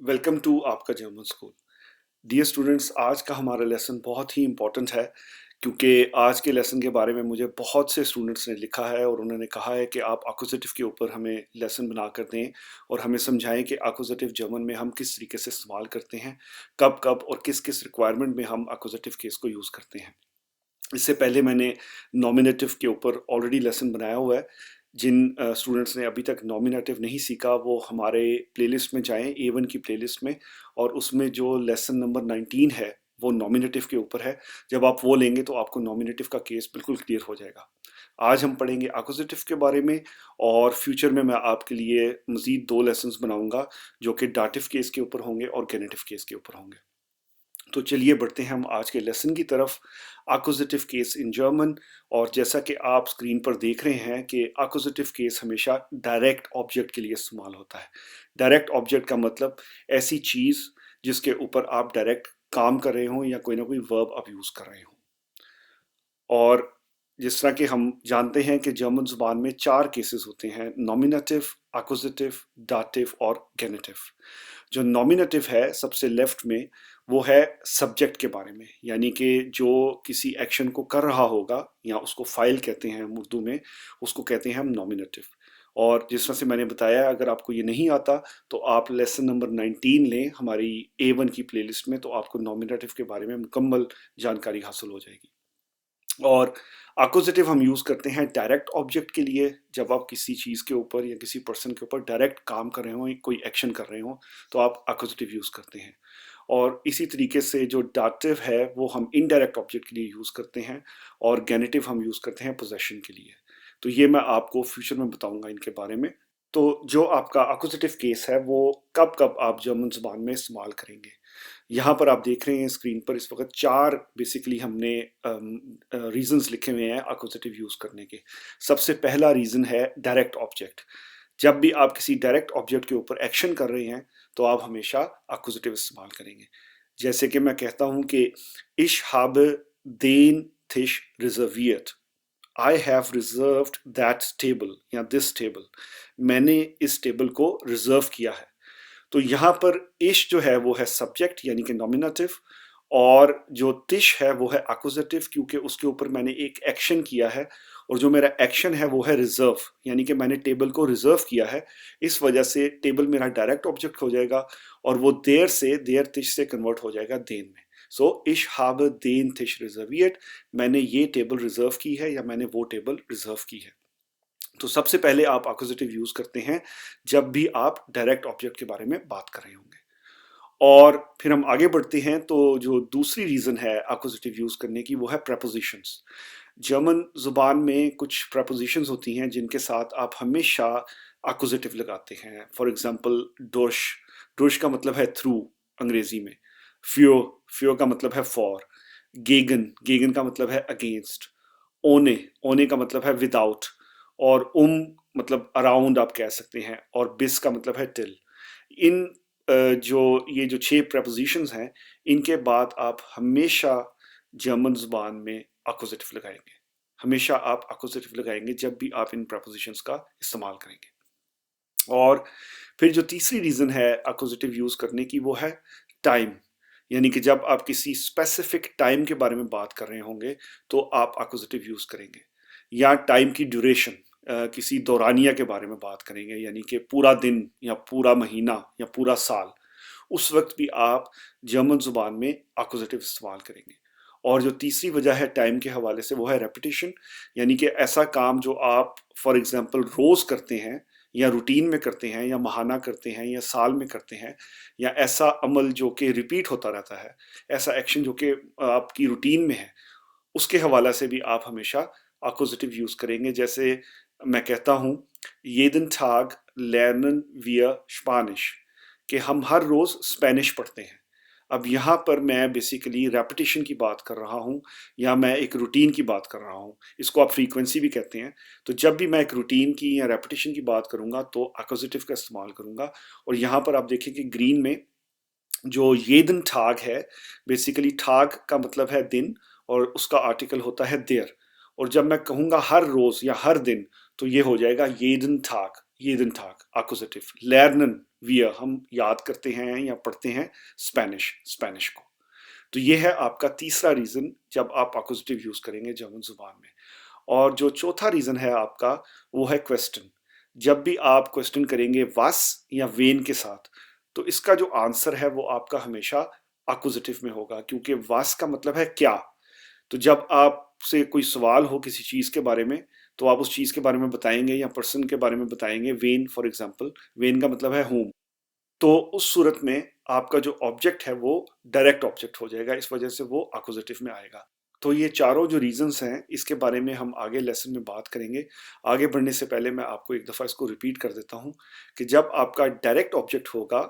Welcome to आपका German school. Dear students, आज का हमारा लेसन बहुत ही इम्पोर्टेंट है क्योंकि आज के लेसन के बारे में मुझे बहुत से स्टूडेंट्स ने लिखा है और उन्होंने कहा है कि आप अक्यूजेटिव के ऊपर हमें लेसन बना कर दें और हमें समझाएं कि अक्यूजेटिव जर्मन में हम किस तरीके से इस्तेमाल करते हैं, कब कब और किस किस रिक्वायरमेंट में हम अक्यूजेटिव केस को यूज़ करते हैं। इससे पहले मैंने नॉमिनेटिव के ऊपर ऑलरेडी लेसन बनाया हुआ है। जिन स्टूडेंट्स ने अभी तक नॉमिनेटिव नहीं सीखा वो हमारे प्लेलिस्ट में जाएं, A1 की प्लेलिस्ट में, और उसमें जो लेसन नंबर 19 है वो नॉमिनेटिव के ऊपर है। जब आप वो लेंगे तो आपको नॉमिनेटिव का केस बिल्कुल क्लियर हो जाएगा। आज हम पढ़ेंगे अक्यूजेटिव के बारे में, और फ्यूचर में मैं आपके लिए मज़ीद 2 लेसन्स बनाऊंगा जो कि डाटिव केस के ऊपर होंगे और गेनेटिव केस के ऊपर होंगे। तो चलिए बढ़ते हैं हम आज के लेसन की तरफ, अक्यूजेटिव केस इन जर्मन। और जैसा कि आप स्क्रीन पर देख रहे हैं कि अक्यूजेटिव केस हमेशा डायरेक्ट ऑब्जेक्ट के लिए इस्तेमाल होता है। डायरेक्ट ऑब्जेक्ट का मतलब ऐसी चीज़ जिसके ऊपर आप डायरेक्ट काम कर रहे हों या कोई ना कोई वर्ब आप यूज़ कर रहे हों। और जिस तरह कि हम जानते हैं कि जर्मन ज़ुबान में 4 केसेस होते हैं: नॉमिनेटिव, अक्यूजेटिव, दाटिव और गेनेटिव। जो नॉमिनेटिव है सबसे लेफ्ट में, वो है सब्जेक्ट के बारे में, यानी कि जो किसी एक्शन को कर रहा होगा, या उसको फाइल कहते हैं हम उर्दू में, उसको कहते हैं हम नॉमिनेटिव। और जिस तरह से मैंने बताया, अगर आपको ये नहीं आता तो आप लेसन नंबर 19 लें हमारी A1 की प्लेलिस्ट में, तो आपको नॉमिनेटिव के बारे में मुकम्मल जानकारी हासिल हो जाएगी। और अक्यूजेटिव हम यूज़ करते हैं डायरेक्ट ऑब्जेक्ट के लिए, जब आप किसी चीज़ के ऊपर या किसी पर्सन के ऊपर डायरेक्ट काम कर रहे हो, कोई एक्शन कर रहे हो, तो आप अक्यूजेटिव यूज़ करते हैं। और इसी तरीके से जो डाटिव है वो हम इनडायरेक्ट ऑब्जेक्ट के लिए यूज़ करते हैं, और गेनेटिव हम यूज़ करते हैं पोजेशन के लिए। तो ये मैं आपको फ्यूचर में बताऊंगा इनके बारे में। तो जो आपका अक्यूजेटिव केस है वो कब कब आप जर्मन ज़ुबान में इस्तेमाल करेंगे। यहाँ पर आप देख रहे हैं स्क्रीन पर, इस वक्त 4 बेसिकली हमने रीजंस लिखे हुए हैं अक्यूजेटिव यूज़ करने के। सबसे पहला रीज़न है डायरेक्ट ऑब्जेक्ट। जब भी आप किसी डायरेक्ट ऑब्जेक्ट के ऊपर एक्शन कर रहे हैं तो आप हमेशा अक्यूजेटिव इस्तेमाल करेंगे। जैसे कि मैं कहता हूँ कि इश habe den Tisch reserviert, I have reserved that table या दिस टेबल, मैंने इस टेबल को रिजर्व किया है। तो यहाँ पर इश जो है वो है सब्जेक्ट यानी कि नॉमिनेटिव, और जो तिश है वो है अक्यूजेटिव, क्योंकि उसके ऊपर मैंने एक एक्शन किया है, और जो मेरा एक्शन है वो है रिजर्व, यानी कि मैंने टेबल को रिजर्व किया है। इस वजह से टेबल मेरा डायरेक्ट ऑब्जेक्ट हो जाएगा, और वो देर तिश से कन्वर्ट हो जाएगा देन में। सो इश habe den Tisch reserviert, मैंने ये टेबल रिजर्व की है या मैंने वो टेबल रिजर्व की है। तो सबसे पहले आप अक्यूजेटिव यूज करते हैं जब भी आप डायरेक्ट ऑब्जेक्ट के बारे में बात कर रहे होंगे। और फिर हम आगे बढ़ते हैं, तो जो दूसरी रीजन है अक्यूजेटिव यूज करने की वो है प्रपोजिशंस। जर्मन जुबान में कुछ प्रपोजिशंस होती हैं जिनके साथ आप हमेशा अक्यूजेटिव लगाते हैं। फॉर एग्जांपल डोश, डोश का मतलब है थ्रू अंग्रेजी में। फ्यो, फ्यो का मतलब है फॉर। गेगन, गेगन का मतलब है अगेंस्ट। ओने, ओने का मतलब है विदाउट। और मतलब अराउंड आप कह सकते हैं, और बिस का मतलब है टिल। इन जो ये जो 6 प्रपोजिशंस हैं, इनके बाद आप हमेशा जर्मन जुबान में अक्यूजेटिव लगाएंगे। हमेशा आप अक्यूजेटिव लगाएंगे जब भी आप इन प्रपोजिशंस का इस्तेमाल करेंगे। और फिर जो तीसरी रीज़न है अक्यूजेटिव यूज़ करने की वो है टाइम, यानी कि जब आप किसी स्पेसिफिक टाइम के बारे में बात कर रहे होंगे तो आप अक्यूजेटिव यूज़ करेंगे। या टाइम की ड्यूरेशन, किसी दौरानिया के बारे में बात करेंगे, यानी कि पूरा दिन या पूरा महीना या पूरा साल, उस वक्त भी आप जर्मन ज़ुबान में अक्यूजेटिव इस्तेमाल करेंगे। और जो तीसरी वजह है टाइम के हवाले से वो है रेपिटेशन, यानी कि ऐसा काम जो आप फॉर एग्जांपल रोज़ करते हैं, या रूटीन में करते हैं, या माहाना करते हैं, या साल में करते हैं, या ऐसा अमल जो कि रिपीट होता रहता है, ऐसा एक्शन जो कि आपकी रूटीन में है, उसके हवाला से भी आप हमेशा अक्यूजेटिव यूज़ करेंगे। जैसे मैं कहता हूँ jeden Tag lernen wir Spanisch, कि हम हर रोज़ स्पेनिश पढ़ते हैं। अब यहाँ पर मैं बेसिकली रेपिटेशन की बात कर रहा हूँ, या मैं एक रूटीन की बात कर रहा हूँ, इसको आप फ्रीक्वेंसी भी कहते हैं। तो जब भी मैं एक रूटीन की या रेपिटेशन की बात करूँगा तो अक्यूजेटिव का इस्तेमाल करूँगा। और यहाँ पर आप देखें कि ग्रीन में जो ये दिन ठाग है, बेसिकली ठाग का मतलब है दिन, और उसका आर्टिकल होता है देर। और जब मैं कहूँगा हर रोज़ या हर दिन, तो ये हो जाएगा ये दिन ठाग, ये दिन ठाग अक्यूजेटिव। लर्नन, वियर, हम याद करते हैं या पढ़ते हैं स्पेनिश को। तो ये है आपका तीसरा रीजन जब आप एक्विजिटिव यूज करेंगे जर्मन जुबान में। और जो चौथा रीजन है आपका, वो है क्वेश्चन। जब भी आप क्वेश्चन करेंगे वास या वेन के साथ, तो इसका जो आंसर है वो आपका हमेशा एक्विजिटिव में होगा, क्योंकि वास का मतलब है क्या। तो जब आपसे कोई सवाल हो किसी चीज के बारे में, तो आप उस चीज के बारे में बताएंगे या पर्सन के बारे में बताएंगे। वेन फॉर एग्जाम्पल, वेन का मतलब है होम। तो उस सूरत में आपका जो ऑब्जेक्ट है वो डायरेक्ट ऑब्जेक्ट हो जाएगा, इस वजह से वो एक्विजिटिव में आएगा। तो ये चारों जो रीजंस हैं, इसके बारे में हम आगे लेसन में बात करेंगे। आगे बढ़ने से पहले मैं आपको एक दफ़ा इसको रिपीट कर देता हूँ कि जब आपका डायरेक्ट ऑब्जेक्ट होगा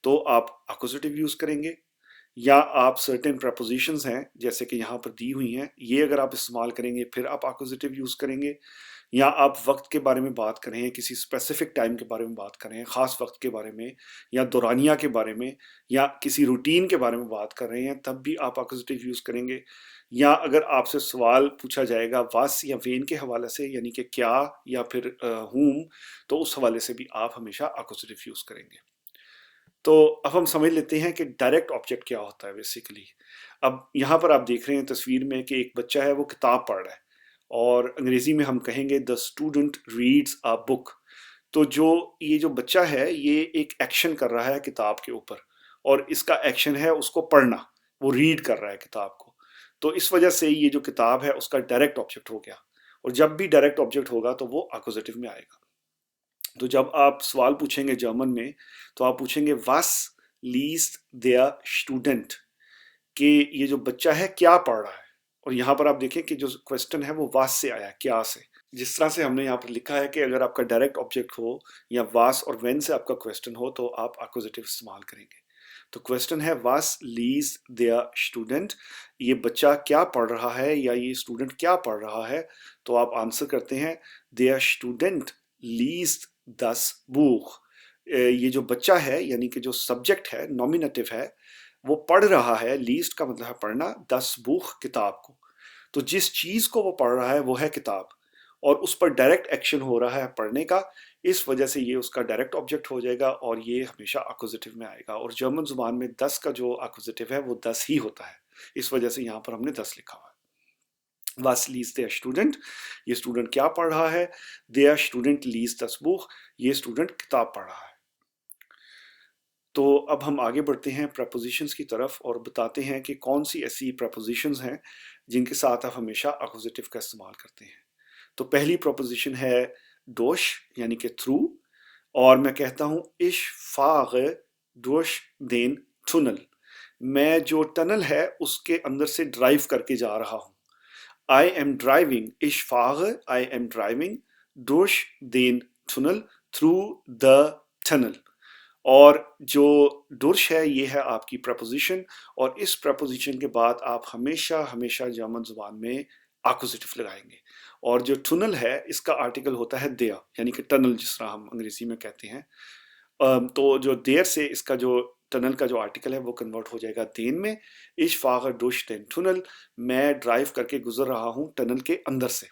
तो आप एक्विजिटिव यूज करेंगे, या आप सर्टेन प्रपोजिशंस हैं जैसे कि यहाँ पर दी हुई हैं, ये अगर आप इस्तेमाल करेंगे फिर आप एक्विजिटिव यूज करेंगे। या आप वक्त के बारे में बात करें, किसी स्पेसिफिक टाइम के बारे में बात करें, ख़ास वक्त के बारे में, या दौरानिया के बारे में, या किसी रूटीन के बारे में बात कर रहे हैं, तब भी आप एक्विजिटिव यूज़ करेंगे। या अगर आपसे सवाल पूछा जाएगा वास या वेन के हवाले से, यानी कि क्या या फिर हुम, तो उस हवाले से भी आप हमेशा एक्विजिटिव यूज़ करेंगे। तो अब हम समझ लेते हैं कि डायरेक्ट ऑब्जेक्ट क्या होता है बेसिकली। अब यहाँ पर आप देख रहे हैं तस्वीर में कि एक बच्चा है, वो किताब पढ़ रहा है, और अंग्रेजी में हम कहेंगे the student reads a book. तो ये जो बच्चा है, ये एक एक्शन कर रहा है किताब के ऊपर, और इसका एक्शन है उसको पढ़ना, वो रीड कर रहा है किताब को। तो इस वजह से ये जो किताब है उसका डायरेक्ट ऑब्जेक्ट हो गया, और जब भी डायरेक्ट ऑब्जेक्ट होगा तो वो एक्विजिटिव में आएगा। तो जब आप सवाल पूछेंगे जर्मन में, तो आप पूछेंगे वास लीस्ट देयर स्टूडेंट, कि ये जो बच्चा है क्या पढ़ रहा है। और यहाँ पर आप देखें कि जो क्वेश्चन है वो वास से आया, क्या से। जिस तरह से हमने यहाँ पर लिखा है कि अगर आपका डायरेक्ट ऑब्जेक्ट हो या वास और व्हेन से आपका क्वेश्चन हो, तो आप एक्विजिटिव इस्तेमाल करेंगे। तो क्वेश्चन है वास लीज देयर स्टूडेंट, ये बच्चा क्या पढ़ रहा है या ये स्टूडेंट क्या पढ़ रहा है। तो आप आंसर करते हैं देयर स्टूडेंट लीज दस बुक। ये जो बच्चा है, यानी कि जो सब्जेक्ट है, नॉमिनेटिव है, वो पढ़ रहा है। लीस्ट का मतलब है पढ़ना, 10 बुक किताब को। तो जिस चीज को वो पढ़ रहा है वो है किताब, और उस पर डायरेक्ट एक्शन हो रहा है पढ़ने का, इस वजह से ये उसका डायरेक्ट ऑब्जेक्ट हो जाएगा, और ये हमेशा एक्विजिटिव में आएगा। और जर्मन जुबान में 10 का जो एक्विजिटिव है वो 10 ही होता है, इस वजह से यहाँ पर हमने 10 लिखा हुआ है। वास लीज देयर स्टूडेंट, ये स्टूडेंट क्या पढ़ रहा है। देयर स्टूडेंट लीज दस बुक, ये स्टूडेंट किताब पढ़ रहा है। तो अब हम आगे बढ़ते हैं प्रपोजिशंस की तरफ, और बताते हैं कि कौन सी ऐसी प्रपोजिशंस हैं जिनके साथ आप हमेशा एक्विजिटिव का इस्तेमाल करते हैं। तो पहली प्रपोजिशन है डोश, यानी कि थ्रू। और मैं कहता हूँ इश फाग डोश देन टनल, मैं जो टनल है उसके अंदर से ड्राइव करके जा रहा हूँ। आई am driving, is fog I am driving डोश then tunnel, through the tunnel. और जो डुर्श है, ये है आपकी प्रपोजिशन, और इस प्रपोजिशन के बाद आप हमेशा हमेशा जर्मन जुबान में एक्विजिटिव लगाएंगे। और जो टनल है, इसका आर्टिकल होता है देयर, यानी कि टनल जिस तरह हम अंग्रेजी में कहते हैं। तो जो देयर से इसका जो टनल का जो आर्टिकल है वो कन्वर्ट हो जाएगा देन में। इश फागर डुश देन टनल, मैं ड्राइव करके गुजर रहा हूँ टनल के अंदर से।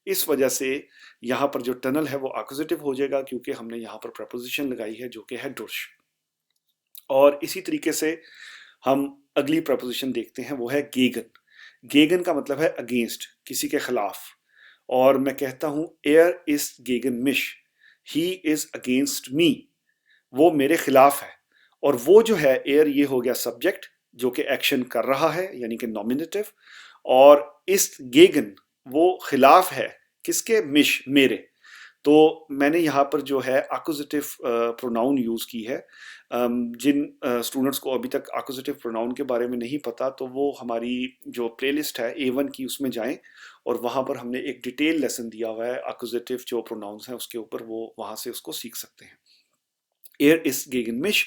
इस वजह से यहाँ पर जो टनल है वो एक्विजिटिव हो जाएगा, क्योंकि हमने यहाँ पर प्रपोजिशन लगाई है जो कि है डुश। और इसी तरीके से हम अगली प्रपोजिशन देखते हैं, वो है गेगन। गेगन का मतलब है अगेंस्ट, किसी के खिलाफ। और मैं कहता हूँ एयर इज गेगन मिश, ही इज अगेंस्ट मी, वो मेरे खिलाफ है। और वो जो है एयर, ये हो गया सब्जेक्ट जो कि एक्शन कर रहा है, यानी कि नॉमिनेटिव। और इस गेगन, वो खिलाफ है किसके, मिश, मेरे। तो मैंने यहाँ पर जो है एक्विजिटिव प्रोनाउन यूज़ की है। जिन स्टूडेंट्स को अभी तक एक्विजिटिव प्रोनाउन के बारे में नहीं पता, तो वो हमारी जो प्लेलिस्ट है A1 की, उसमें जाएं, और वहाँ पर हमने एक डिटेल लेसन दिया हुआ है एक्विजिटिव जो प्रोनाउंस हैं उसके ऊपर, वो वहाँ से उसको सीख सकते हैं। एयर इज गेगन मिश,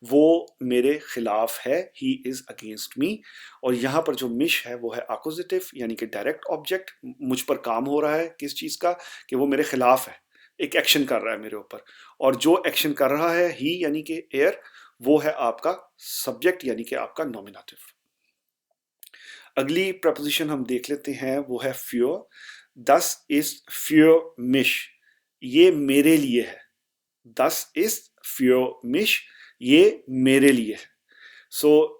वो मेरे खिलाफ है, ही इज अगेंस्ट मी। और यहाँ पर जो मिश है वो है एक्विजिटिव, यानी कि डायरेक्ट ऑब्जेक्ट, मुझ पर काम हो रहा है किस चीज़ का, कि वो मेरे खिलाफ है, एक एक्शन कर रहा है मेरे ऊपर। और जो एक्शन कर रहा है ही, यानी कि एयर, वो है आपका सब्जेक्ट, यानी कि आपका नॉमिनेटिव। अगली प्रपोजिशन हम देख लेते हैं, वो है फ्योर। दस इज फ्योर मिश, ये मेरे लिए है। दस इज für mich, ये मेरे लिए है।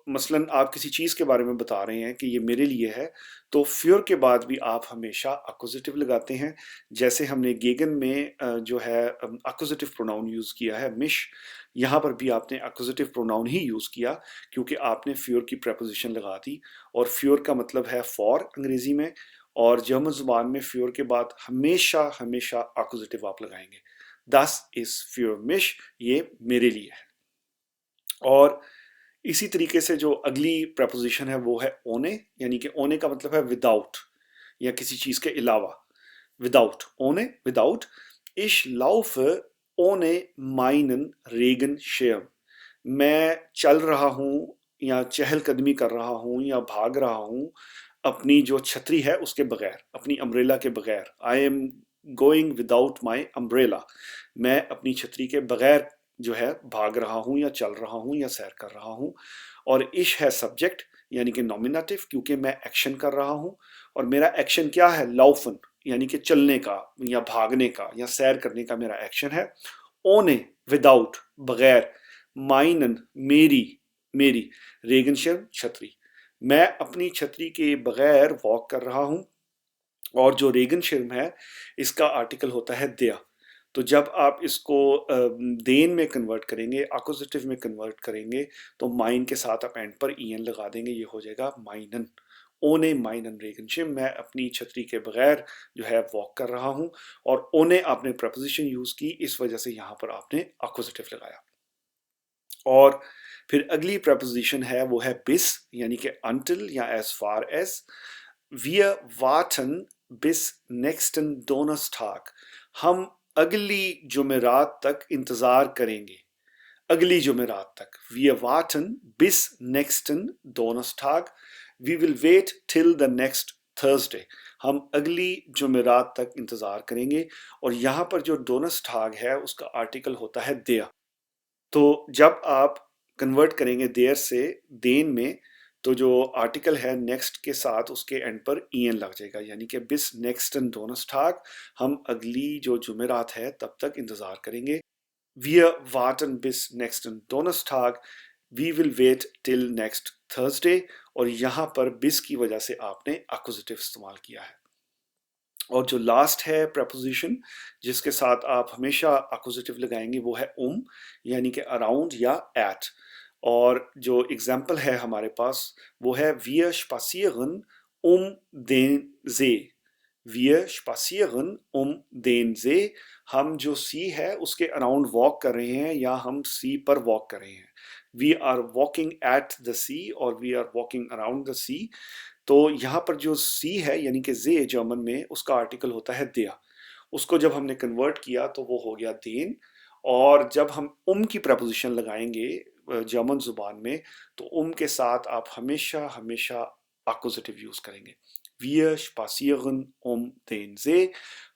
मसलन आप किसी चीज़ के बारे में बता रहे हैं कि ये मेरे लिए है, तो फ्योर के बाद भी आप हमेशा अक्वजिटिव लगाते हैं। जैसे हमने गेगन में जो है अक्वजिटिव प्रोनाउन यूज़ किया है मिश, यहाँ पर भी आपने अक्वजिटिव प्रोनाउन ही यूज़ किया क्योंकि आपने फ्योर की प्रेपोजिशन लगा दी। और फ्योर का मतलब है फॉर अंग्रेज़ी में, और जर्मन ज़ुबान में फ्योर के बाद हमेशा हमेशा अक्वजिटिव आप लगाएंगे। दस इज़ फ्योर मिश, ये मेरे लिए है। और इसी तरीके से जो अगली प्रपोजिशन है वो है ओने, यानी कि ओने का मतलब है विदाउट या किसी चीज़ के अलावा। विदाउट, ओने without. Ich laufe ohne meinen Regenschirm। मैं चल रहा हूँ या चहलकदमी कर रहा हूँ या भाग रहा हूँ अपनी जो छतरी है उसके बगैर, अपनी अम्ब्रेला के बगैर। I am going without my umbrella. मैं अपनी छतरी के बगैर जो है भाग रहा हूँ या चल रहा हूँ या सैर कर रहा हूँ। और इश है सब्जेक्ट यानी कि नॉमिनेटिव, क्योंकि मैं एक्शन कर रहा हूँ और मेरा एक्शन क्या है, लाउफन, यानी कि चलने का या भागने का या सैर करने का मेरा एक्शन है। ओने विदाउट, बगैर। माइनन मेरी, मेरी। रेगनशर्म छतरी, मैं अपनी छतरी के बगैर वॉक कर रहा हूँ। और जो रेगनशर्म है इसका आर्टिकल होता है दिया। तो जब आप इसको देन में कन्वर्ट करेंगे, अक्वजिटिव में कन्वर्ट करेंगे, तो माइन के साथ आप एंड पर ईएन लगा देंगे, ये हो जाएगा माइनन। ओने माइनन रेगनशिम, मैं अपनी छतरी के बगैर जो है वॉक कर रहा हूँ। और ओने आपने प्रपोजिशन यूज की, इस वजह से यहाँ पर आपने अक्वजिटिव लगाया। और फिर अगली प्रपोजिशन है वो है बिस, यानी कि until या as far as। Wir warten bis nächsten Donnerstag। हम अगली जुमेरात तक इंतजार करेंगे, अगली जुमेरात तक। Wir warten bis nächsten Donnerstag। We will wait till the next Thursday। हम अगली जुमेरात तक इंतजार करेंगे। और यहाँ पर जो डोनस्टाग है उसका आर्टिकल होता है देयर। तो जब आप कन्वर्ट करेंगे देयर से देन में, तो जो आर्टिकल है नेक्स्ट के साथ उसके एंड पर ईएन लग जाएगा, यानी कि बिस नेक्स्टन डोनस्टाग, हम अगली जो जुमेरात है तब तक इंतजार करेंगे। Wir warten bis nächsten Donnerstag। We will wait till next Thursday। और यहाँ पर bis की वजह से आपने एक्विजिटिव इस्तेमाल किया है। और जो लास्ट है प्रपोजिशन जिसके साथ आप हमेशा एक्विजिटिव लगाएंगे वो है यानी कि अराउंड या एट। और जो एग्जाम्पल है हमारे पास वो है wir spazieren den See। Wir spazieren den See। हम जो सी है उसके अराउंड वॉक कर रहे हैं या हम सी पर वॉक कर रहे हैं। We are walking at the sea और we are walking around the sea। तो यहाँ पर जो सी है यानी कि जे जर्मन में उसका आर्टिकल होता है दिया। उसको जब हमने कन्वर्ट किया तो वो हो गया देन। और जब हम की प्रपोजिशन लगाएंगे जर्मन जुबान में, तो के साथ आप हमेशा हमेशा एक्कुजेटिव यूज करेंगे। Wir spazieren den See।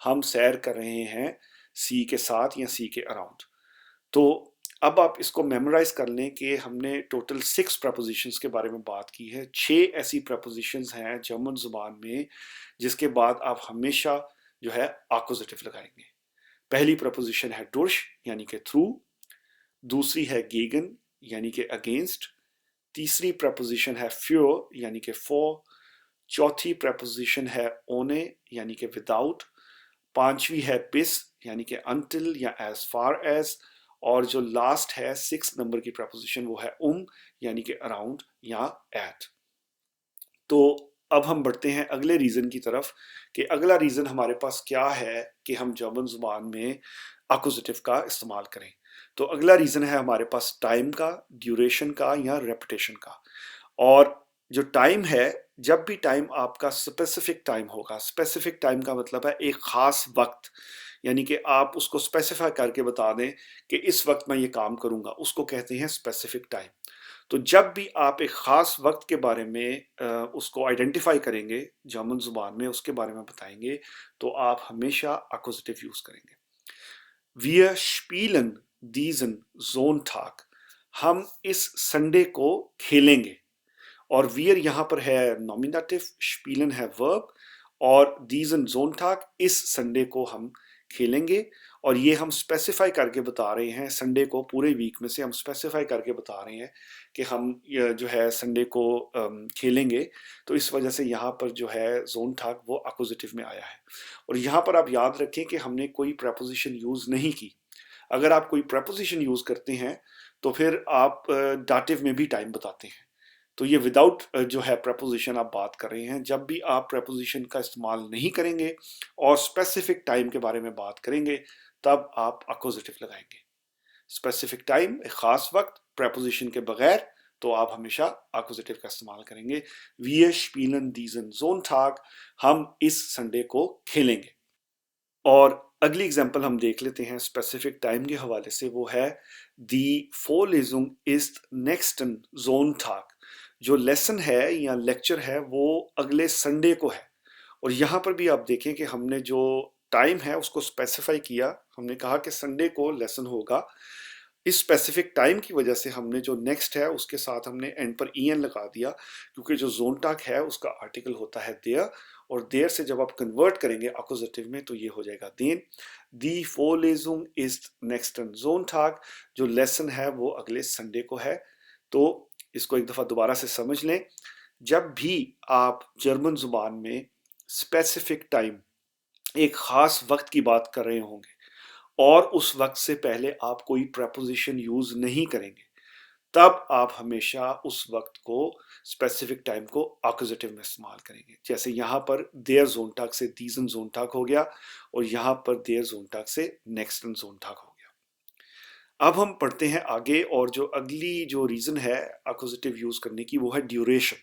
हम सैर कर रहे हैं सी के साथ या सी के अराउंड। तो अब आप इसको मेमोराइज कर लें कि हमने टोटल 6 प्रपोजिशंस के बारे में बात की है। 6 ऐसी प्रपोजिशंस हैं जर्मन जुबान में जिसके बाद आप हमेशा जो है एक्कुजेटिव लगाएंगे। पहली प्रपोजिशन है durch यानी कि थ्रू। दूसरी है gegen यानी कि अगेंस्ट। तीसरी प्रपोजिशन है für यानी कि फॉर। चौथी प्रपोजिशन है ohne यानी कि विदाउट। पांचवी है bis यानी कि until या as far as। और जो लास्ट है 6 नंबर की प्रपोजिशन वो है यानी कि अराउंड या एट। तो अब हम बढ़ते हैं अगले रीजन की तरफ कि अगला रीजन हमारे पास क्या है कि हम जर्मन जुबान में एक्कुजेटिव का इस्तेमाल करें। तो अगला रीजन है हमारे पास टाइम का, ड्यूरेशन का या रेपुटेशन का। और जो टाइम है, जब भी टाइम आपका स्पेसिफिक टाइम होगा, स्पेसिफिक टाइम का मतलब है एक खास वक्त, यानी कि आप उसको स्पेसिफाई करके बता दें कि इस वक्त मैं ये काम करूंगा, उसको कहते हैं स्पेसिफिक टाइम। तो जब भी आप एक ख़ास वक्त के बारे में उसको आइडेंटिफाई करेंगे जर्मन ज़ुबान में, उसके बारे में बताएंगे, तो आप हमेशा एक्कुजेटिव यूज़ करेंगे। Wir spielen diesen Sonntag। हम इस संडे को खेलेंगे। और wir यहाँ पर है नॉमिनेटिव, spielen है वर्ब, और diesen Sonntag इस संडे को हम खेलेंगे। और ये हम स्पेसिफाई करके बता रहे हैं संडे को, पूरे वीक में से हम स्पेसिफाई करके बता रहे हैं कि हम ये जो है संडे को खेलेंगे। तो इस वजह से यहाँ पर जो है जोन ठाक वो अक्वजिटिव में आया है। और यहाँ पर आप याद रखें कि हमने कोई प्रपोजिशन यूज़ नहीं की। अगर आप कोई प्रपोजिशन यूज़ करते हैं तो फिर आप डाटिव में भी टाइम बताते हैं। तो ये विदाउट जो है प्रपोजिशन आप बात कर रहे हैं। जब भी आप प्रपोजिशन का इस्तेमाल नहीं करेंगे और स्पेसिफिक टाइम के बारे में बात करेंगे तब आप अक्वजिटिव लगाएंगे। स्पेसिफिक टाइम, एक खास वक्त, प्रपोजिशन के बगैर, तो आप हमेशा अक्वजिटिव का इस्तेमाल करेंगे। Wir spielen diesen Sonntag, हम इस संडे को खेलेंगे। और अगली एग्जांपल हम देख लेते हैं स्पेसिफिक टाइम के हवाले से, वो है Die Vorlesung ist nächsten Sonntag। जो लेसन है या लेक्चर है वो अगले संडे को है। और यहाँ पर भी आप देखें कि हमने जो टाइम है उसको स्पेसिफाई किया। हमने कहा कि संडे को लेसन होगा। इस स्पेसिफिक टाइम की वजह से हमने जो नेक्स्ट है उसके साथ हमने एंड पर ईएन लगा दिया, क्योंकि जो जोनटाक है उसका आर्टिकल होता है देयर, और देयर से जब आप कन्वर्ट करेंगे अक्वजिटिव में तो ये हो जाएगा देन। दी Vorlesung ist nächsten Sonntag, जो लेसन है वो अगले संडे को है। तो इसको एक दफ़ा दोबारा से समझ लें। जब भी आप जर्मन ज़ुबान में स्पेसिफिक टाइम, एक ख़ास वक्त की बात कर रहे होंगे और उस वक्त से पहले आप कोई प्रपोजिशन यूज़ नहीं करेंगे, तब आप हमेशा उस वक्त को, स्पेसिफिक टाइम को अक्वजिटिव में इस्तेमाल करेंगे। जैसे यहाँ पर देयर ज़ोनटाग से दीज़न ज़ोनटाग हो गया और यहाँ पर देयर ज़ोनटाग से नेक्स्टन ज़ोनटाग हो गया। अब हम पढ़ते हैं आगे, और जो अगली जो रीज़न है अक्वजिटिव यूज़ करने की वो है ड्यूरेशन।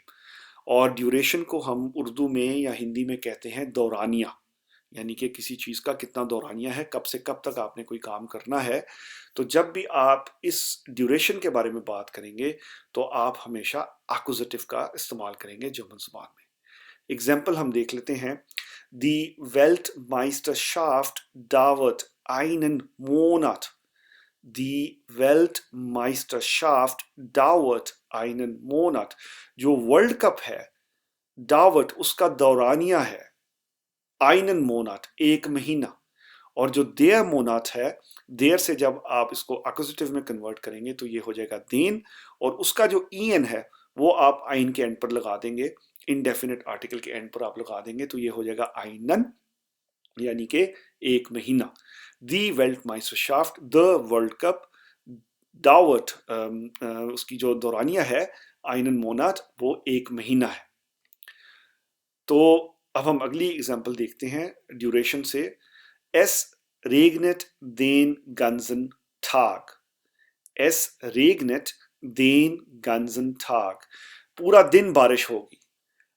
और ड्यूरेशन को हम उर्दू में या हिंदी में कहते हैं दौरानिया, यानी कि किसी चीज़ का कितना दौरानिया है, कब से कब तक आपने कोई काम करना है। तो जब भी आप इस ड्यूरेशन के बारे में बात करेंगे तो आप हमेशा अक्वजिटिव का इस्तेमाल करेंगे जर्मन ज़ुबान में। एग्जाम्पल हम देख लेते हैं। दी Weltmeisterschaft dauert einen Monat। Die Weltmeisterschaft dauert einen Monat। जो वर्ल्ड कप है, दावत उसका दौरानिया है, आइनन मोनाट एक महीना। और जो देयर मोनाट है, देयर से जब आप इसको अक्वजिटिव में कन्वर्ट करेंगे तो ये हो जाएगा देन, और उसका जो ईएन है वो आप आइन के एंड पर लगा देंगे, इनडेफिनिट आर्टिकल के एंड पर आप लगा देंगे तो ये हो जाएगा आइनन, यानी कि एक महीना। दी Weltmeisterschaft, द वर्ल्ड कप, दावत उसकी जो दौरानिया है, आइनन मोनाट, वो एक महीना है। तो अब हम अगली एग्जांपल देखते हैं ड्यूरेशन से। Es regnet den ganzen Tag। Es regnet den ganzen Tag। पूरा दिन बारिश होगी।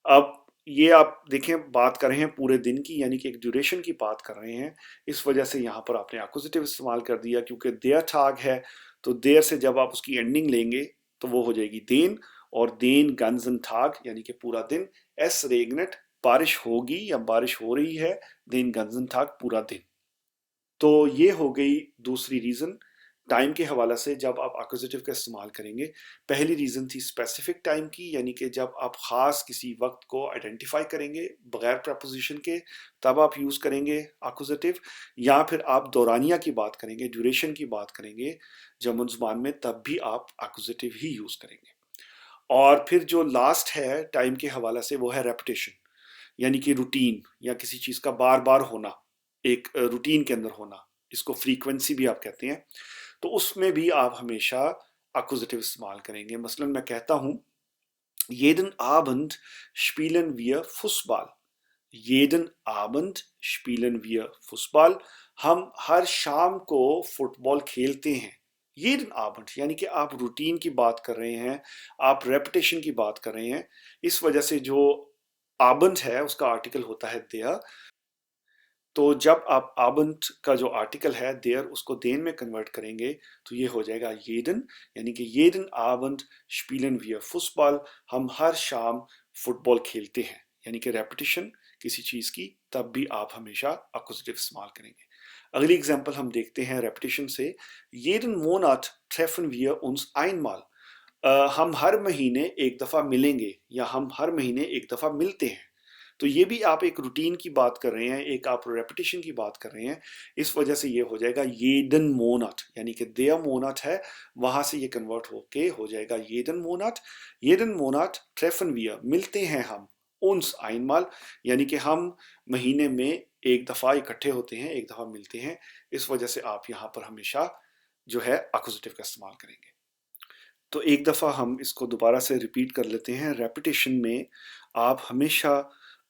अब ये आप देखें, बात कर रहे हैं पूरे दिन की, यानी कि एक ड्यूरेशन की बात कर रहे हैं। इस वजह से यहाँ पर आपने अक्वजिटिव इस्तेमाल कर दिया, क्योंकि देयर टाग है तो देयर से जब आप उसकी एंडिंग लेंगे तो वो हो जाएगी देन, और देन गंजन टाग यानी कि पूरा दिन। एस रेगनेट बारिश होगी या बारिश हो रही है, देन गंजन टाग पूरा दिन। तो ये हो गई दूसरी रीज़न टाइम के हवाला से जब आप अक्वजिटिव का इस्तेमाल करेंगे। पहली रीज़न थी स्पेसिफिक टाइम की, यानी कि जब आप ख़ास किसी वक्त को आइडेंटिफाई करेंगे बगैर प्रपोजिशन के तब आप यूज़ करेंगे अक्वजिटिव, या फिर आप दौरानिया की बात करेंगे, ड्यूरेशन की बात करेंगे जर्मन ज़ुबान में, तब भी आप अक्वजिटिव ही यूज़ करेंगे। और फिर जो लास्ट है टाइम के हवाला से वो है रेपिटेशन, यानी कि रूटीन या किसी चीज़ का बार बार होना, एक रूटीन के अंदर होना, इसको फ्रीक्वेंसी भी आप कहते हैं। तो उसमें भी आप हमेशा अक्वजिटिव इस्तेमाल करेंगे। मसलन मैं कहता हूँ jeden Abend spielen wir Fußball। jeden Abend spielen wir Fußball। हम हर शाम को फुटबॉल खेलते हैं। jeden Abend यानी कि आप रूटीन की बात कर रहे हैं, आप रेपिटेशन की बात कर रहे हैं। इस वजह से जो Abend है उसका आर्टिकल होता है der। तो जब आप आबंत का जो आर्टिकल है देयर उसको देन में कन्वर्ट करेंगे तो ये हो जाएगा येडन, यानी कि येडन आबंत स्पीलन वियर फुटबॉल। हम हर शाम फुटबॉल खेलते हैं, यानी कि रेपिटेशन किसी चीज़ की, तब भी आप हमेशा अक्वजिटिव इस्तेमाल करेंगे। अगली एग्जांपल हम देखते हैं रेपिटेशन से। येडन मोनाट ट्रेफन वियर उन्स einmal। हम हर महीने एक दफ़ा मिलेंगे या हम हर महीने एक दफ़ा मिलते हैं। तो ये भी आप एक रूटीन की बात कर रहे हैं, एक आप रेपिटेशन की बात कर रहे हैं, इस वजह से ये हो जाएगा jeden Monat, यानी कि der Monat है, वहां से ये कन्वर्ट होके हो जाएगा jeden Monat। jeden Monat treffen wir, मिलते हैं हम, uns einmal, यानी कि हम महीने में एक दफ़ा इकट्ठे होते हैं, एक दफ़ा मिलते हैं। इस वजह से आप यहाँ पर हमेशा जो है एक्कुजेटिव का इस्तेमाल करेंगे। तो एक दफ़ा हम इसको दोबारा से रिपीट कर लेते हैं। रेपिटेशन में आप हमेशा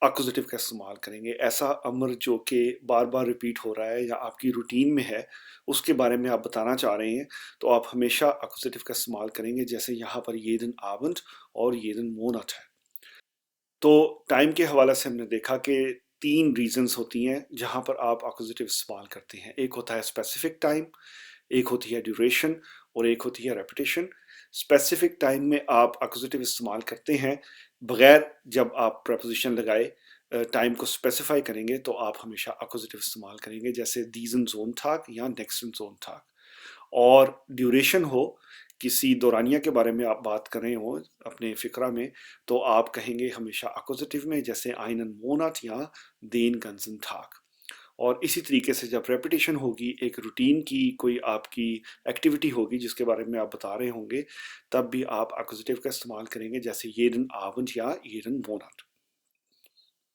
एक्कुजेटिव का इस्तेमाल करेंगे। ऐसा अमर जो कि बार बार रिपीट हो रहा है या आपकी रूटीन में है, उसके बारे में आप बताना चाह रहे हैं, तो आप हमेशा एक्कुजेटिव का इस्तेमाल करेंगे। जैसे यहाँ पर jeden Abend और jeden Monat है। तो टाइम के हवाले से हमने देखा कि तीन रीजंस होती हैं जहाँ पर आप एक्कुजेटिव इस्तेमाल करते हैं। एक होता है स्पेसिफिक टाइम, एक होती है ड्यूरेशन और एक होती है रेपिटेशन। स्पेसिफिक टाइम में आप एक्कुजेटिव इस्तेमाल करते हैं बगैर जब आप प्रपोजिशन लगाए टाइम को स्पेसिफाई करेंगे, तो आप हमेशा एक्कुजेटिव इस्तेमाल करेंगे, जैसे diesen Sonntag या nächsten Sonntag। और ड्यूरेशन हो, किसी दौरानिया के बारे में आप बात कर रहे हो अपने फ़िक्रा में, तो आप कहेंगे हमेशा एक्कुजेटिव में, जैसे einen Monat या den ganzen Tag। और इसी तरीके से जब रेपिटेशन होगी, एक रूटीन की कोई आपकी एक्टिविटी होगी जिसके बारे में आप बता रहे होंगे, तब भी आप एक्कुजेटिव का इस्तेमाल करेंगे, जैसे jeden Abend या jeden Monat।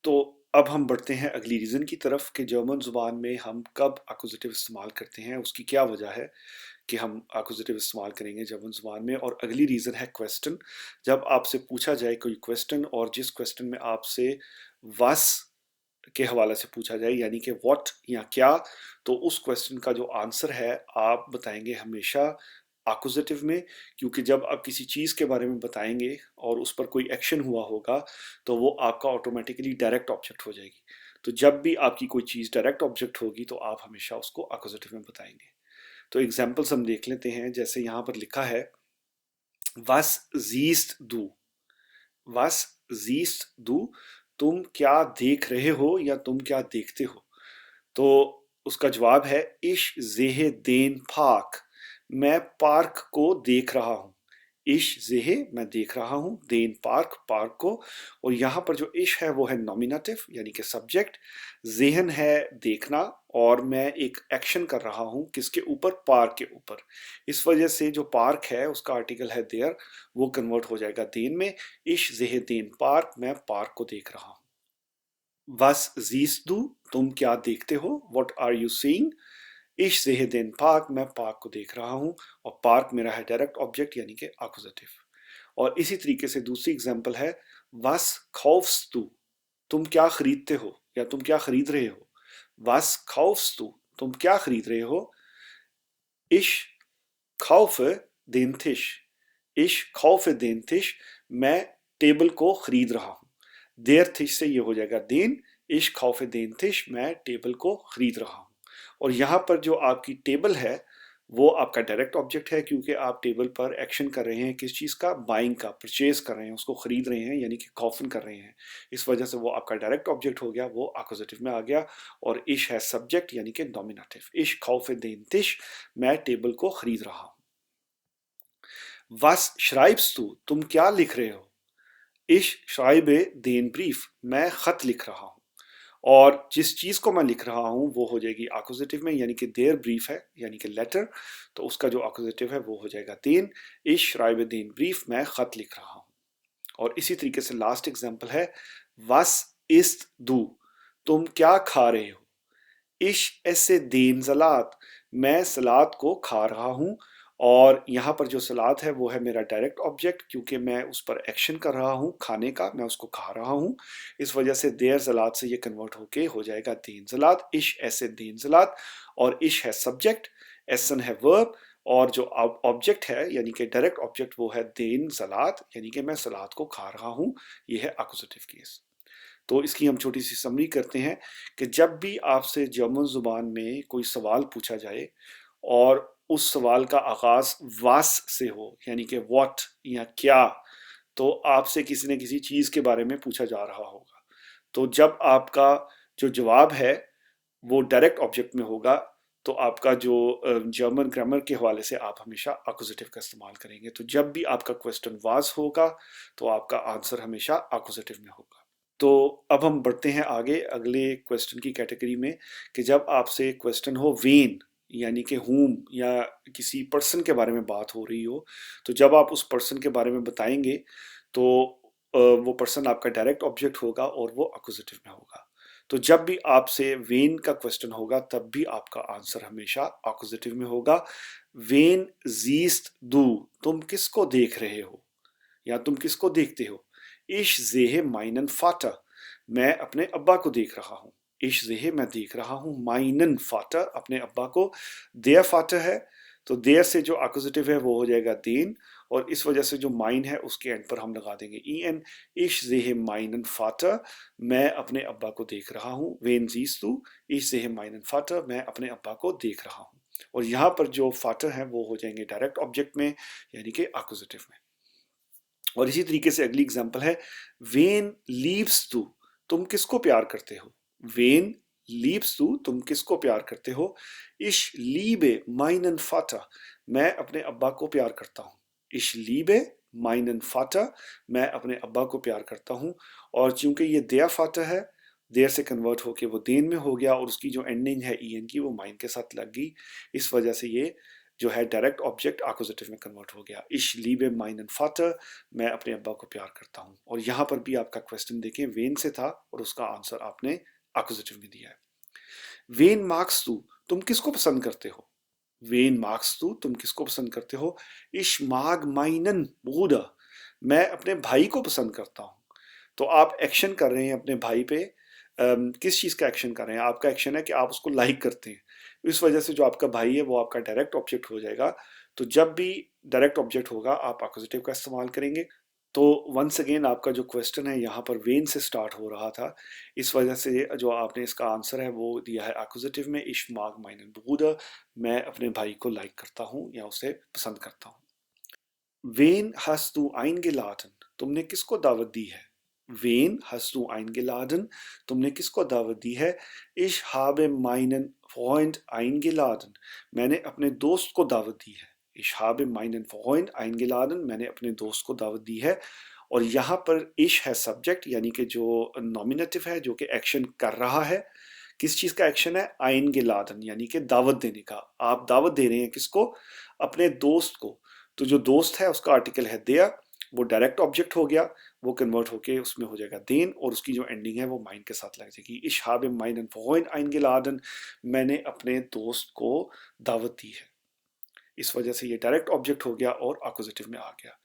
तो अब हम बढ़ते हैं अगली रीज़न की तरफ कि जर्मन ज़ुबान में हम कब एक्कुजेटिव इस्तेमाल करते हैं, उसकी क्या वजह है कि हम एक्कुजेटिव इस्तेमाल करेंगे जर्मन ज़ुबान में। और अगली रीज़न है क्वेश्चन। जब आपसे पूछा जाए कोई क्वेश्चन और जिस क्वेश्चन में आपसे was के हवाले से पूछा जाए, यानी कि व्हाट या क्या, तो उस क्वेश्चन का जो आंसर है आप बताएंगे हमेशा एक्कुजेटिव में, क्योंकि जब आप किसी चीज़ के बारे में बताएंगे और उस पर कोई एक्शन हुआ होगा, तो वो आपका ऑटोमेटिकली डायरेक्ट ऑब्जेक्ट हो जाएगी। तो जब भी आपकी कोई चीज़ डायरेक्ट ऑब्जेक्ट होगी, तो आप हमेशा उसको एक्कुजेटिव में बताएंगे। तो एग्जाम्पल्स हम देख लेते हैं। जैसे यहाँ पर लिखा है was siehst du, was siehst du, तुम क्या देख रहे हो या तुम क्या देखते हो। तो उसका जवाब है ich sehe den Park, मैं पार्क को देख रहा हूँ। ich sehe, मैं देख रहा हूँ, den Park, पार्क को। और यहाँ पर जो ich है वो है नॉमिनेटिव, यानी कि सब्जेक्ट, sehen है देखना, और मैं एक एक्शन कर रहा हूँ किसके ऊपर, पार्क के ऊपर। इस वजह से जो पार्क है उसका आर्टिकल है देयर, वो कन्वर्ट हो जाएगा देन में। ich sehe den Park, मैं पार्क को देख रहा हूँ। Was siehst du, तुम क्या देखते हो, what are you seeing। ich sehe den Park, मैं पार्क को देख रहा हूँ, और पार्क मेरा है डायरेक्ट ऑब्जेक्ट, यानी कि एक्कुजेटिव। और इसी तरीके से दूसरी एग्जांपल है was kaufst du, तुम क्या खरीदते हो या तुम क्या खरीद रहे हो। was kaufst du, तुम क्या खरीद रहे हो। ich kaufe den Tisch, ich kaufe den Tisch, मैं टेबल को खरीद रहा हूँ। der Tisch से ये हो जाएगा den, ich kaufe den Tisch, मैं टेबल को खरीद रहा हूँ। और यहाँ पर जो आपकी टेबल है वो आपका डायरेक्ट ऑब्जेक्ट है, क्योंकि आप टेबल पर एक्शन कर रहे हैं किस चीज़ का, बाइंग का, परचेज कर रहे हैं, उसको खरीद रहे हैं, यानी कि कॉफन कर रहे हैं। इस वजह से वो आपका डायरेक्ट ऑब्जेक्ट हो गया, वो एक्कुजेटिव में आ गया। और इश है सब्जेक्ट, यानी कि नॉमिनेटिव, इश kaufe den Tisch, मैं टेबल को खरीद रहा हूँ। Was schreibst du, तुम क्या लिख रहे हो। ich schreibe den Brief, मैं खत लिख रहा हूँ। और जिस चीज़ को मैं लिख रहा हूँ वो हो जाएगी एक्कुजेटिव में, यानी कि देयर ब्रीफ है, यानी कि लेटर, तो उसका जो एक्कुजेटिव है वो हो जाएगा den, ich schreibe den Brief, मैं खत लिख रहा हूँ। और इसी तरीके से लास्ट एग्जांपल है was isst du, तुम क्या खा रहे हो। ich esse den Salat, मैं सलाद को खा रहा हूँ। और यहाँ पर जो सलाद है वो है मेरा डायरेक्ट ऑब्जेक्ट, क्योंकि मैं उस पर एक्शन कर रहा हूँ खाने का, मैं उसको खा रहा हूँ। इस वजह से देर सलाद से ये कन्वर्ट होके हो जाएगा den Salat, ich esse den Salat। और ich है सब्जेक्ट, essen है वर्ब, और जो ऑब्जेक्ट है यानी कि डायरेक्ट ऑब्जेक्ट वो है den Salat, यानी कि मैं सलाद को खा रहा हूँ। ये है एक्कुजेटिव केस। तो इसकी हम छोटी सी समरी करते हैं कि जब भी आपसे जर्मन ज़ुबान में कोई सवाल पूछा जाए और उस सवाल का आगाज़ वास से हो, यानी कि व्हाट या क्या, तो आपसे किसी न किसी चीज़ के बारे में पूछा जा रहा होगा। तो जब आपका जो जवाब है वो डायरेक्ट ऑब्जेक्ट में होगा, तो आपका जो जर्मन ग्रामर के हवाले से आप हमेशा एक्कुजेटिव का इस्तेमाल करेंगे। तो जब भी आपका क्वेश्चन वास होगा, तो आपका आंसर हमेशा एक्कुजेटिव में होगा। तो अब हम बढ़ते हैं आगे अगले क्वेश्चन की कैटेगरी में कि जब आपसे क्वेश्चन हो वेन यानी कि हुम या किसी पर्सन के बारे में बात हो रही हो, तो जब आप उस पर्सन के बारे में बताएंगे तो वो पर्सन आपका डायरेक्ट ऑब्जेक्ट होगा और वो अक्यूजेटिव में होगा। तो जब भी आपसे वेन का क्वेश्चन होगा तब भी आपका आंसर हमेशा अक्यूजेटिव में होगा। वेन जीस्ट दू, तुम किसको देख रहे हो या तुम किसको देखते हो। इश जेहे माइनन फाटा, मैं अपने अब्बा को देख रहा हूँ। इश जेहे, मैं देख रहा हूँ। माइनन फाटा, अपने अब्बा को। देयर फाटा है तो देयर से जो अक्यूजेटिव है वो हो जाएगा देन, और इस वजह से जो माइन है उसके एंड पर हम लगा देंगे ई एन। इश जेहे माइनन फाटा, मैं अपने अब्बा को देख रहा हूँ। वेन जीस तू, इश जेहे माइनन फाटा, मैं अपने अब्बा को देख रहा हूँ। और यहाँ पर जो फाटर हैं वो हो जाएंगे डायरेक्ट ऑब्जेक्ट में यानी कि अक्यूजेटिव में। और इसी तरीके से अगली एग्जांपल है वेन लीव्स तू, तुम किसको प्यार करते हो। वेन लीव्स तू, तुम किसको प्यार करते हो। इश लीबे माइनन फाटा, मैं अपने अब्बा को प्यार करता हूँ। इश लीबे माइनन फाटा, मैं अपने अब्बा को प्यार करता हूँ। और चूंकि ये देया फाटा है, देर से कन्वर्ट होके वो देन में हो गया और उसकी जो एंडिंग है ई एन की वो माइन के साथ लग गई, इस वजह से ये जो है डायरेक्ट ऑब्जेक्ट अक्यूजेटिव में कन्वर्ट हो गया। इश लीबे माइनन फाटर, मैं अपने अब्बा को प्यार करता हूँ। और यहाँ पर भी आपका क्वेश्चन देखें वेन से था और उसका आंसर आपने अक्यूजेटिव में दिया है। वेन मार्क्स तू, तुम किसको पसंद करते हो। वेन मार्क्स तू, तुम किसको पसंद करते हो। इश माग माइनन बूडा, मैं अपने भाई को पसंद करता हूँ। तो आप एक्शन कर रहे हैं अपने भाई पे। किस चीज़ का एक्शन कर रहे हैं। आपका एक्शन है कि आप उसको लाइक करते हैं, इस वजह से जो आपका भाई है वो आपका डायरेक्ट ऑब्जेक्ट हो जाएगा। तो जब भी डायरेक्ट ऑब्जेक्ट होगा आप अक्यूजेटिव का इस्तेमाल करेंगे। तो वंस अगेन आपका जो क्वेश्चन है यहाँ पर वेन से स्टार्ट हो रहा था, इस वजह से जो आपने इसका आंसर है वो दिया है अक्यूजेटिव में। इश माग माइनन बूडा, मैं अपने भाई को लाइक करता हूँ या उसे पसंद करता हूँ। वेन हस तू eingeladen, तुमने किसको दावत दी है। वेन हस तू eingeladen, तुमने किसको दावत दी है। इश habe meinen Freund eingeladen, मैंने अपने दोस्त को दावत दी है। इश habe meinen Freund eingeladen, मैंने अपने दोस्त को दावत दी है। और यहाँ पर इश है सब्जेक्ट यानी कि जो नॉमिनेटिव है जो कि एक्शन कर रहा है। किस चीज़ का एक्शन है। eingeladen यानी कि दावत देने का। आप दावत दे रहे हैं किसको, अपने दोस्त को। तो जो दोस्त है उसका आर्टिकल है देयर, वो डायरेक्ट ऑब्जेक्ट हो गया, वो कन्वर्ट होके उसमें हो जाएगा देन, और उसकी जो एंडिंग है वो माइन के साथ लग जाएगी। इश habe meinen Freund eingeladen, मैंने अपने दोस्त को दावत दी है। इस वजह से ये डायरेक्ट ऑब्जेक्ट हो गया और अक्यूजेटिव में आ गया।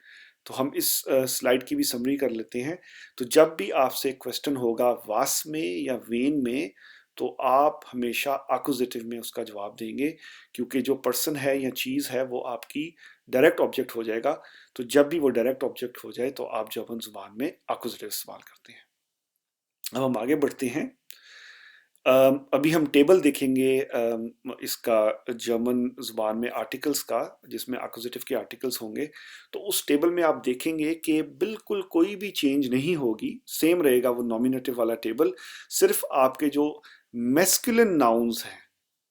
तो हम इस स्लाइड की भी समरी कर लेते हैं। तो जब भी आपसे क्वेश्चन होगा वास में या वेन में, तो आप हमेशा अक्यूजेटिव में उसका जवाब देंगे, क्योंकि जो पर्सन है या चीज़ है वो आपकी डायरेक्ट ऑब्जेक्ट हो जाएगा। तो जब भी वो डायरेक्ट ऑब्जेक्ट हो जाए तो आप जर्मन जुबान में अक्यूजेटिव इस्तेमाल करते हैं। अब हम आगे बढ़ते हैं। अभी हम टेबल देखेंगे इसका जर्मन ज़ुबान में आर्टिकल्स का, जिसमें अक्यूजेटिव के आर्टिकल्स होंगे। तो उस टेबल में आप देखेंगे कि बिल्कुल कोई भी चेंज नहीं होगी, सेम रहेगा वो नॉमिनेटिव वाला टेबल। सिर्फ आपके जो मैस्कुलिन नाउन्स हैं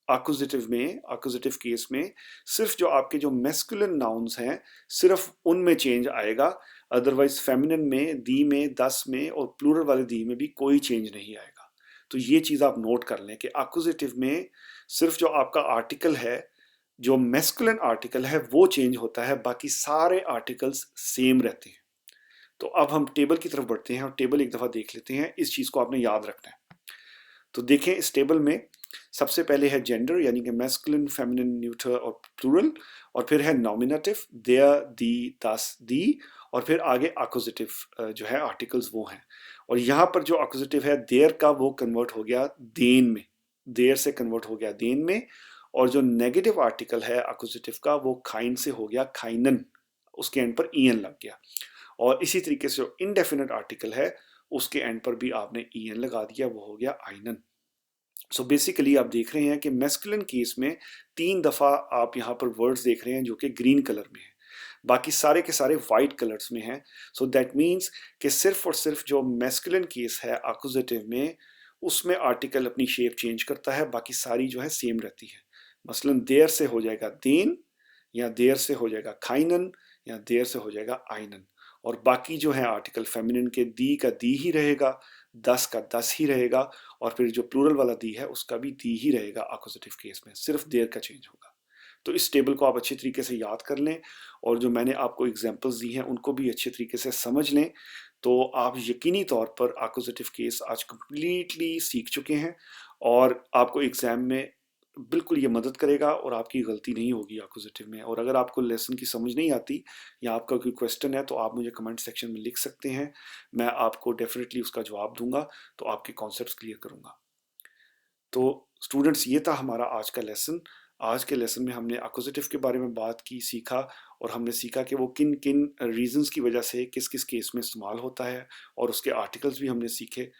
अक्यूजेटिव में, अक्यूजेटिव केस में सिर्फ जो आपके जो मैस्कुलिन नाउन्स हैं सिर्फ उनमें चेंज आएगा। अदरवाइज फेमिनिन में, दी में, दस में और प्लूरल वाले दी में भी कोई चेंज नहीं आएगा। तो ये चीज़ आप नोट कर लें कि अक्यूजेटिव में सिर्फ जो आपका आर्टिकल है, जो मैस्कुलिन आर्टिकल है वो चेंज होता है, बाकी सारे आर्टिकल्स सेम रहते हैं। तो अब हम टेबल की तरफ बढ़ते हैं और टेबल एक दफ़ा देख लेते हैं। इस चीज़ को आपने याद रखना है। तो देखें इस टेबल में सबसे पहले है जेंडर यानी कि मैस्कुलिन, फेमिनिन, न्यूटर और प्लूरल, और फिर है नॉमिनेटिव देयर, दी, दस, दी, और फिर आगे अक्यूजेटिव जो है आर्टिकल्स वो हैं। और यहाँ पर जो अक्यूजेटिव है देयर का वो कन्वर्ट हो गया देन में, देयर से कन्वर्ट हो गया देन में। और जो नेगेटिव आर्टिकल है अक्यूजेटिव का वो खाइन से हो गया खाइनन, उसके एंड पर ईएन लग गया। और इसी तरीके से जो इनडेफिनेट आर्टिकल है उसके एंड पर भी आपने ईएन लगा दिया, वो हो गया आइनन। सो बेसिकली आप देख रहे हैं कि मैस्कुलिन केस में 3 दफ़ा आप यहाँ पर वर्ड्स देख रहे हैं जो कि ग्रीन कलर में है, बाकी सारे के सारे वाइट कलर्स में हैं। सो दैट मीन्स कि सिर्फ और सिर्फ जो मैस्कुलिन केस है अक्यूजेटिव में उसमें आर्टिकल अपनी शेप चेंज करता है, बाकी सारी जो है सेम रहती है। मसलन देयर से हो जाएगा देन, या देयर से हो जाएगा खाइनन, या देयर से हो जाएगा आइनन। और बाकी जो है आर्टिकल फेमिनिन के दी का दी ही रहेगा, 10 का 10 ही रहेगा और फिर जो प्लूरल वाला दी है उसका भी दी ही रहेगा अक्यूजेटिव केस में, सिर्फ देयर का चेंज होगा। तो इस टेबल को आप अच्छे तरीके से याद कर लें और जो मैंने आपको एग्जांपल्स दी हैं उनको भी अच्छे तरीके से समझ लें, तो आप यकीनी तौर पर अक्यूजेटिव केस आज कंप्लीटली सीख चुके हैं और आपको एग्जाम में बिल्कुल ये मदद करेगा और आपकी गलती नहीं होगी अक्यूजेटिव में। और अगर आपको लेसन की समझ नहीं आती या आपका कोई क्वेश्चन है तो आप मुझे कमेंट सेक्शन में लिख सकते हैं, मैं आपको डेफिनेटली उसका जवाब दूंगा, तो आपके कॉन्सेप्ट्स क्लियर करूंगा। तो स्टूडेंट्स, ये था हमारा आज का लेसन। आज के लेसन में हमने अक्यूजेटिव के बारे में बात की, सीखा, और हमने सीखा कि वो किन किन रीजंस की वजह से किस किस केस में इस्तेमाल होता है, और उसके आर्टिकल्स भी हमने सीखे।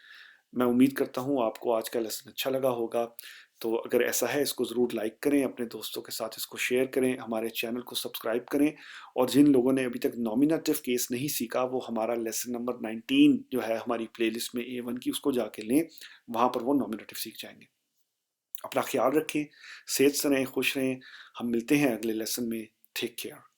मैं उम्मीद करता हूँ आपको आज का लेसन अच्छा लगा होगा। तो अगर ऐसा है, इसको ज़रूर लाइक करें, अपने दोस्तों के साथ इसको शेयर करें, हमारे चैनल को सब्सक्राइब करें, और जिन लोगों ने अभी तक नॉमिनेटिव केस नहीं सीखा वो हमारा लेसन नंबर 19 जो है हमारी प्लेलिस्ट में A1 की, उसको जाके लें, वहाँ पर वो नॉमिनेटिव सीख जाएंगे। अपना ख्याल रखें, सेहत से रहें, खुश रहें। हम मिलते हैं अगले लेसन में। Take care.